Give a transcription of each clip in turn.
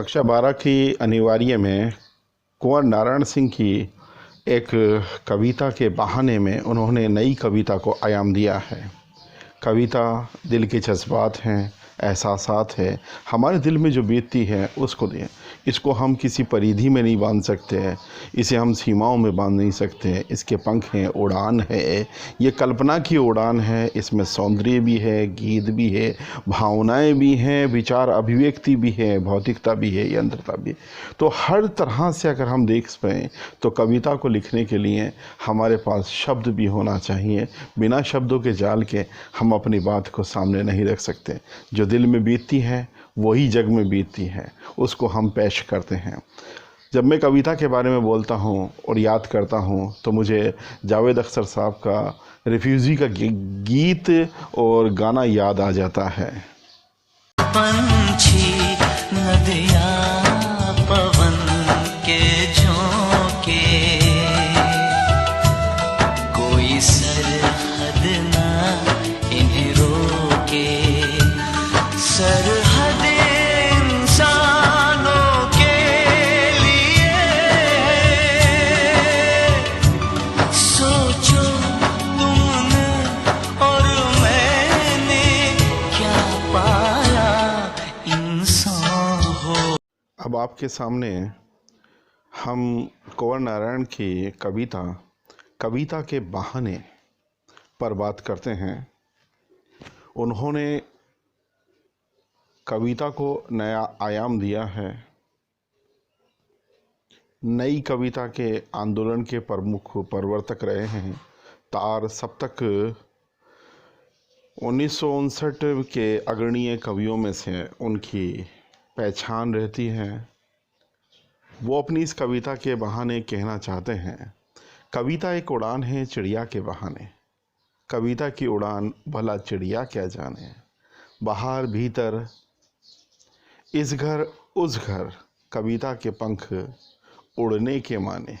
कक्षा 12 की अनिवार्य में कुंवर नारायण सिंह की एक कविता के बहाने में उन्होंने नई कविता को आयाम दिया है। कविता दिल के जज्बात हैं, एहसासात है, हमारे दिल में जो बीतती है उसको दें। इसको हम किसी परिधि में नहीं बांध सकते हैं, इसे हम सीमाओं में बांध नहीं सकते हैं। इसके पंख हैं, उड़ान है, ये कल्पना की उड़ान है। इसमें सौंदर्य भी है, गीत भी है, भावनाएं भी हैं, विचार अभिव्यक्ति भी है, भौतिकता भी है, यंत्रता भी। तो हर तरह से अगर हम देख पाएँ तो कविता को लिखने के लिए हमारे पास शब्द भी होना चाहिए। बिना शब्दों के जाल के हम अपनी बात को सामने नहीं रख सकते। जो दिल में बीतती है वही जग में बीतती है, उसको हम पेश करते हैं। जब मैं कविता के बारे में बोलता हूँ और याद करता हूँ तो मुझे जावेद अख्तर साहब का रिफ्यूजी का गीत और गाना याद आ जाता है। पंछी नदियाँ पवन के झोंके, कोई सरहद ना इन्हें रोके, सरहद इंसानों के लिए। सोचो तुमने और मैंने क्या पाया, इंसान हो। अब आपके सामने हम कुंवर नारायण की कविता के बहाने पर बात करते हैं। उन्होंने कविता को नया आयाम दिया है। नई कविता के आंदोलन के प्रमुख प्रवर्तक रहे हैं। तार सप्तक 1959 के अग्रणीय कवियों में से उनकी पहचान रहती है। वो अपनी इस कविता के बहाने कहना चाहते हैं, कविता एक उड़ान है चिड़िया के बहाने। कविता की उड़ान भला चिड़िया क्या जाने, बाहर भीतर इस घर उस घर, कविता के पंख उड़ने के माने,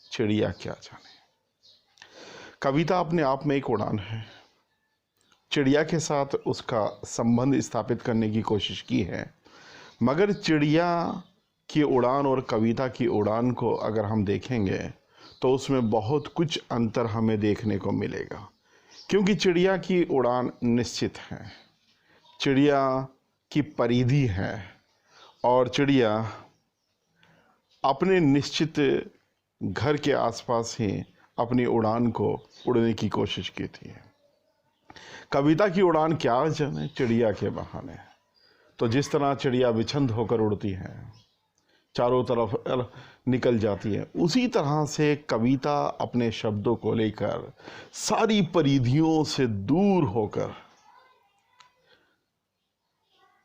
चिड़िया क्या जाने। कविता अपने आप में एक उड़ान है। चिड़िया के साथ उसका संबंध स्थापित करने की कोशिश की है, मगर चिड़िया की उड़ान और कविता की उड़ान को अगर हम देखेंगे तो उसमें बहुत कुछ अंतर हमें देखने को मिलेगा। क्योंकि चिड़िया की उड़ान निश्चित है, चिड़िया की परिधि है और चिड़िया अपने निश्चित घर के आसपास ही अपनी उड़ान को उड़ने की कोशिश की थी। कविता की उड़ान क्या जाने, चिड़िया के बहाने। तो जिस तरह चिड़िया विछंद होकर उड़ती है, चारों तरफ निकल जाती है, उसी तरह से कविता अपने शब्दों को लेकर सारी परिधियों से दूर होकर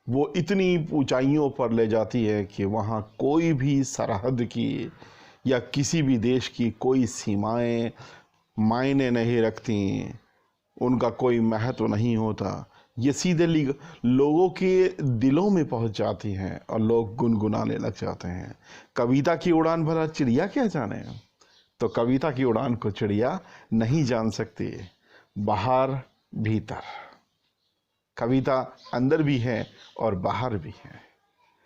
वो इतनी ऊंचाइयों पर ले जाती है कि वहाँ कोई भी सरहद की या किसी भी देश की कोई सीमाएं मायने नहीं रखती, उनका कोई महत्व नहीं होता। ये सीधे लोगों के दिलों में पहुंच जाती हैं और लोग गुनगुनाने लग जाते हैं। कविता की उड़ान भला चिड़िया क्या जाने। तो कविता की उड़ान को चिड़िया नहीं जान सकती। बाहर भीतर, कविता अंदर भी है और बाहर भी है,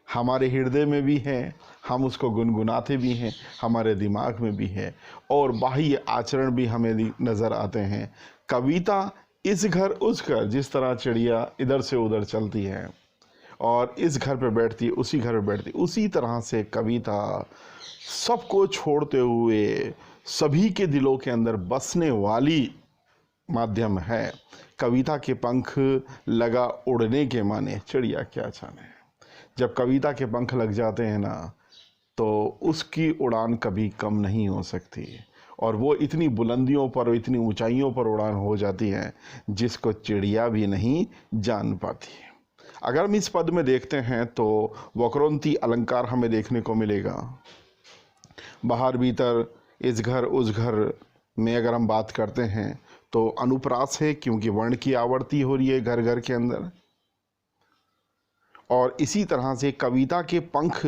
हमारे हृदय में भी है, हम उसको गुनगुनाते भी हैं, हमारे दिमाग में भी है और बाह्य आचरण भी हमें नज़र आते हैं। कविता इस घर उस घर, जिस तरह चिड़िया इधर से उधर चलती है और इस घर पे बैठती उसी घर पे बैठती, उसी तरह से कविता सबको छोड़ते हुए सभी के दिलों के अंदर बसने वाली माध्यम है। कविता के पंख लगा उड़ने के माने, चिड़िया क्या जाने। जब कविता के पंख लग जाते हैं ना तो उसकी उड़ान कभी कम नहीं हो सकती और वो इतनी बुलंदियों पर, इतनी ऊंचाइयों पर उड़ान हो जाती है जिसको चिड़िया भी नहीं जान पाती। अगर हम इस पद में देखते हैं तो वक्रोक्ति अलंकार हमें देखने को मिलेगा। बाहर भीतर, इस घर उस घर में अगर हम बात करते हैं तो अनुप्रास है, क्योंकि वर्ण की आवर्ती हो रही है घर घर के अंदर। और इसी तरह से कविता के पंख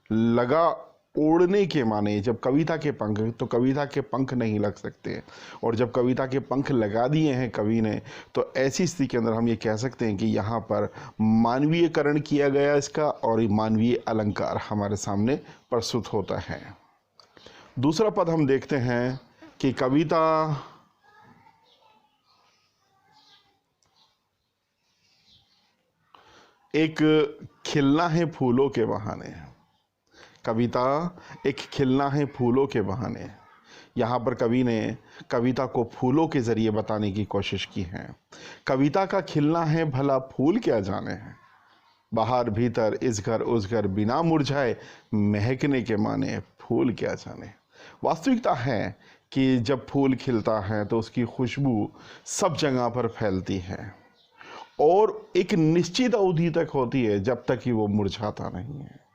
लगा ओढ़ने के माने, जब कविता के पंख, तो कविता के पंख नहीं लग सकते, और जब कविता के पंख लगा दिए हैं कवि ने, तो ऐसी स्थिति के अंदर हम ये कह सकते हैं कि यहाँ पर मानवीयकरण किया गया इसका, और ये मानवीय अलंकार हमारे सामने प्रस्तुत होता है। दूसरा पद हम देखते हैं कि कविता एक खिलना है फूलों के बहाने। कविता एक खिलना है फूलों के बहाने। यहाँ पर कवि ने कविता को फूलों के ज़रिए बताने की कोशिश की है। कविता का खिलना है भला फूल क्या जाने हैं, बाहर भीतर इस घर उस घर बिना मुरझाए महकने के माने फूल क्या जाने। वास्तविकता है कि जब फूल खिलता है तो उसकी खुशबू सब जगह पर फैलती है, और एक निश्चित अवधि तक होती है जब तक कि वो मुरझाता नहीं है।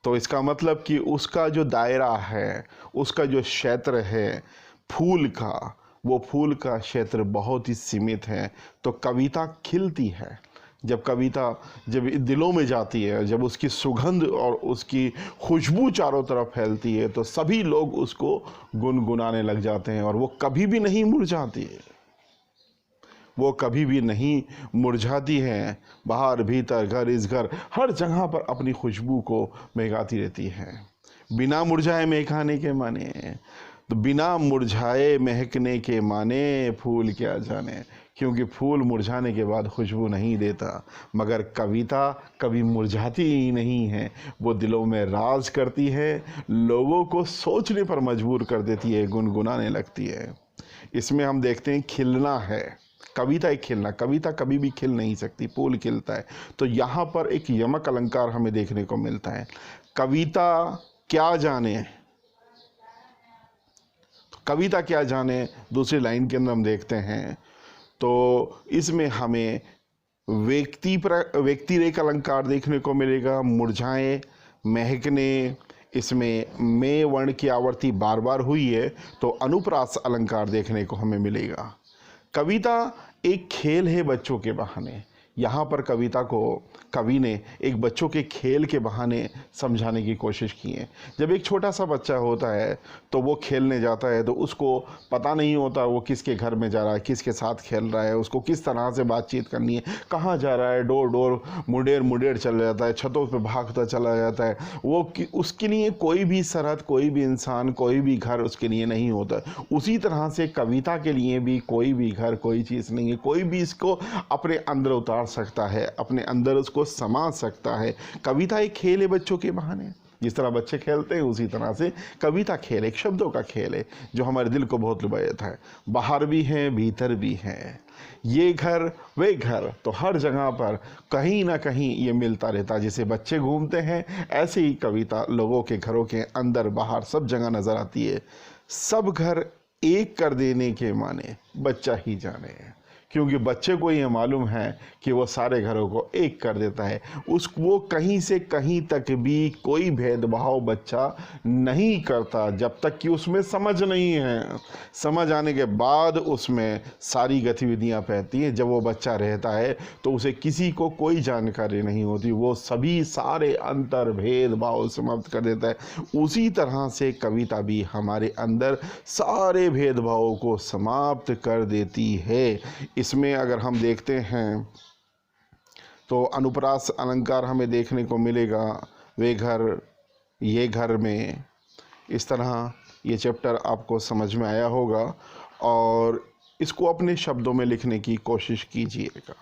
तो इसका मतलब कि उसका जो दायरा है, उसका जो क्षेत्र है फूल का, वो फूल का क्षेत्र बहुत ही सीमित है। तो कविता खिलती है जब कविता जब दिलों में जाती है, जब उसकी सुगंध और उसकी खुशबू चारों तरफ फैलती है, तो सभी लोग उसको गुनगुनाने लग जाते हैं, और वो कभी भी नहीं मुरझाती है, वो कभी भी नहीं मुरझाती है। बाहर भीतर घर इस घर हर जगह पर अपनी खुशबू को महकाती रहती है। बिना मुरझाए महकाने के माने, तो बिना मुरझाए महकने के माने फूल क्या जाने, क्योंकि फूल मुरझाने के बाद खुशबू नहीं देता, मगर कविता कभी मुरझाती ही नहीं है। वो दिलों में राज करती है, लोगों को सोचने पर मजबूर कर देती है, गुनगुनाने लगती है। इसमें हम देखते हैं खिलना है, कविता एक खिलना, कविता कभी भी खिल नहीं सकती, फूल खिलता है। तो यहाँ पर एक यमक अलंकार हमें देखने को मिलता है। कविता क्या जाने, कविता क्या जाने दूसरी लाइन के अंदर हम देखते हैं, तो इसमें हमें व्यक्तिरेख अलंकार देखने को मिलेगा। मुरझाए, महकने, इसमें में वर्ण की आवर्ती बार बार हुई है, तो अनुप्रास अलंकार देखने को हमें मिलेगा। कविता एक खेल है बच्चों के बहाने। यहाँ पर कविता को कवि ने एक बच्चों के खेल के बहाने समझाने की कोशिश की है। जब एक छोटा सा बच्चा होता है तो वो खेलने जाता है, तो उसको पता नहीं होता वो किसके घर में जा रहा है, किसके साथ खेल रहा है, उसको किस तरह से बातचीत करनी है, कहाँ जा रहा है, डोर डोर मुडेर मुडेर चला जाता है, छतों पे भागता चला जाता है। वो उसके लिए कोई भी सरहद, कोई भी इंसान, कोई भी घर उसके लिए नहीं होता। उसी तरह से कविता के लिए भी कोई भी घर, कोई चीज़ नहीं है। कोई भी इसको अपने अंदर उतार सकता है, अपने अंदर उसको समा सकता है। कविता एक खेल है बच्चों के बहाने। जिस तरह बच्चे खेलते हैं उसी तरह से कविता खेल, एक शब्दों का खेल है जो हमारे दिल को बहुत लुभा जाता है। बाहर भी है, भीतर भी है, ये घर वे घर, तो हर जगह पर कहीं ना कहीं ये मिलता रहता है। जैसे बच्चे घूमते हैं, ऐसे ही कविता लोगों के घरों के अंदर बाहर सब जगह नजर आती है। सब घर एक कर देने के माने बच्चा ही जाने, क्योंकि बच्चे को ये मालूम है कि वो सारे घरों को एक कर देता है। वो कहीं से कहीं तक भी कोई भेदभाव बच्चा नहीं करता जब तक कि उसमें समझ नहीं है। समझ आने के बाद उसमें सारी गतिविधियां रहती हैं। जब वो बच्चा रहता है तो उसे किसी को कोई जानकारी नहीं होती, वो सभी सारे अंतर भेदभाव समाप्त कर देता है। उसी तरह से कविता भी हमारे अंदर सारे भेदभावों को समाप्त कर देती है। इसमें अगर हम देखते हैं तो अनुप्रास अलंकार हमें देखने को मिलेगा। वे घर ये घर में, इस तरह ये चैप्टर आपको समझ में आया होगा, और इसको अपने शब्दों में लिखने की कोशिश कीजिएगा।